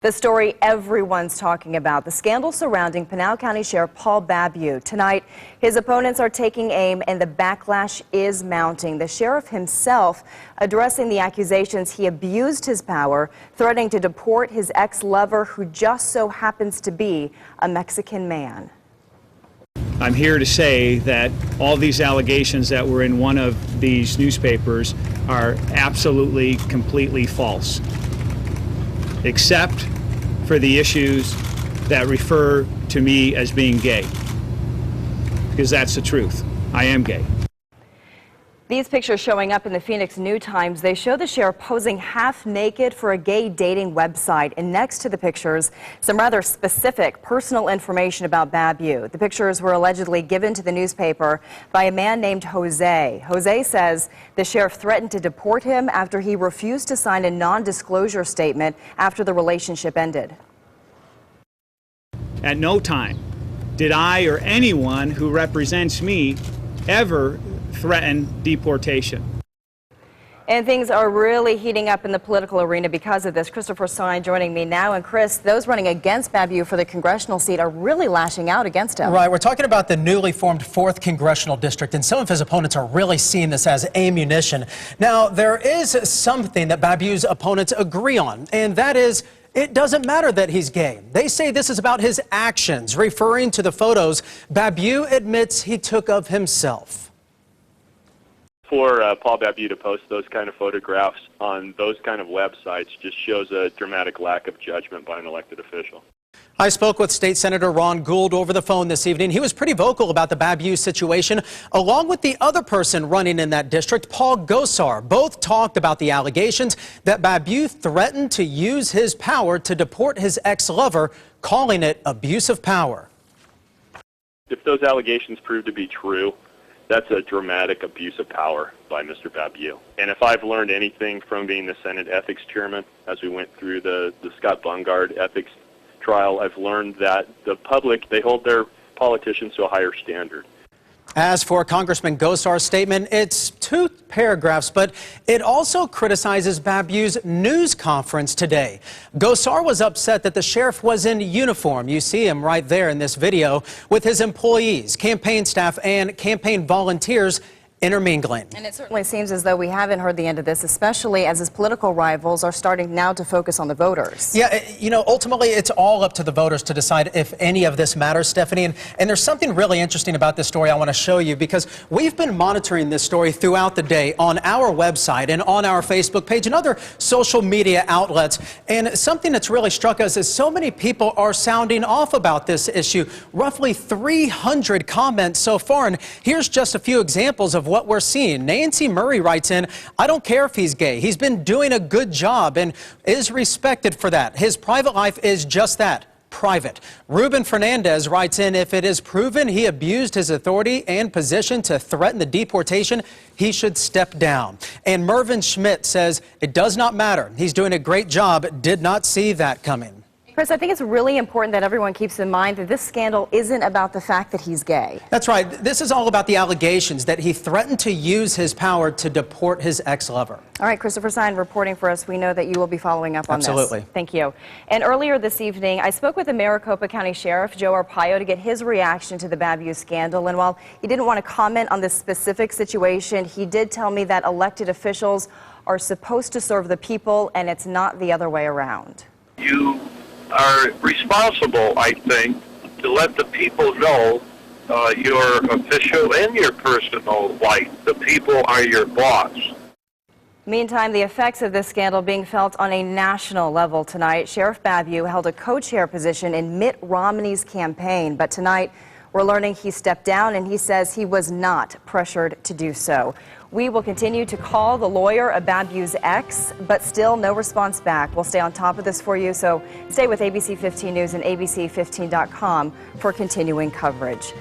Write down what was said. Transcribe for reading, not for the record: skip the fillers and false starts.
The story everyone's talking about, the scandal surrounding Pinal County Sheriff Paul Babeu. Tonight, his opponents are taking aim and the backlash is mounting. The sheriff himself addressing the accusations he abused his power, threatening to deport his ex-lover who just so happens to be a Mexican man. I'm here to say that all these allegations that were in one of these newspapers are absolutely, completely false, except for the issues that refer to me as being gay, because that's the truth. I am gay. These pictures showing up in the Phoenix New Times, they show the sheriff posing half naked for a gay dating website, and next to the pictures, some rather specific personal information about Babeu. The pictures were allegedly given to the newspaper by a man named Jose. Jose says the sheriff threatened to deport him after he refused to sign a non-disclosure statement after the relationship ended. At no time did I or anyone who represents me ever threaten deportation. And things are really heating up in the political arena because of this. Christopher Stein joining me now. And Chris, those running against Babeu for the congressional seat are really lashing out against him. Right, we're talking about the newly formed 4th Congressional District, and some of his opponents are really seeing this as ammunition. Now, there is something that Babeu's opponents agree on, and that is it doesn't matter that he's gay. They say this is about his actions, referring to the photos Babeu admits he took of himself. For Paul Babeu to post those kind of photographs on those kind of websites just shows a dramatic lack of judgment by an elected official. I spoke with State Senator Ron Gould over the phone this evening. He was pretty vocal about the Babeu situation, along with the other person running in that district, Paul Gosar. Both talked about the allegations that Babeu threatened to use his power to deport his ex-lover, calling it abuse of power. If those allegations prove to be true, that's a dramatic abuse of power by Mr. Babeu. And if I've learned anything from being the Senate Ethics Chairman as we went through the Scott Bungard ethics trial, I've learned that the public, they hold their politicians to a higher standard. As for Congressman Gosar's statement, it's 2 paragraphs, but it also criticizes Babeu's news conference today. Gosar was upset that the sheriff was in uniform. You see him right there in this video with his employees, campaign staff, and campaign volunteers intermingling. And it certainly seems as though we haven't heard the end of this, especially as his political rivals are starting now to focus on the voters. Yeah, you know, ultimately it's all up to the voters to decide if any of this matters, Stephanie. And there's something really interesting about this story I want to show you, because we've been monitoring this story throughout the day on our website and on our Facebook page and other social media outlets. And something that's really struck us is so many people are sounding off about this issue. Roughly 300 comments so far. And here's just a few examples of what we're seeing. Nancy Murray writes in, I don't care if he's gay. He's been doing a good job and is respected for that. His private life is just that, private. Ruben Fernandez writes in, if it is proven he abused his authority and position to threaten the deportation, he should step down. And Mervyn Schmidt says, it does not matter. He's doing a great job. Did not see that coming. Chris, I think it's really important that everyone keeps in mind that this scandal isn't about the fact that he's gay. That's right. This is all about the allegations that he threatened to use his power to deport his ex-lover. All right, Christopher Stein reporting for us. We know that you will be following up on Absolutely. this. Thank you. And earlier this evening, I spoke with the Maricopa County Sheriff, Joe Arpaio, to get his reaction to the Babeu scandal. And while he didn't want to comment on this specific situation, he did tell me that elected officials are supposed to serve the people, and it's not the other way around. You are responsible, I think, to let the people know your official and your personal life. The people are your boss. Meantime, the effects of this scandal being felt on a national level tonight. Sheriff Babeu held a co-chair position in Mitt Romney's campaign, but tonight we're learning he stepped down, and he says he was not pressured to do so. We will continue to call the lawyer of Babeu's ex, but still no response back. We'll stay on top of this for you, so stay with ABC 15 News and ABC15.com for continuing coverage.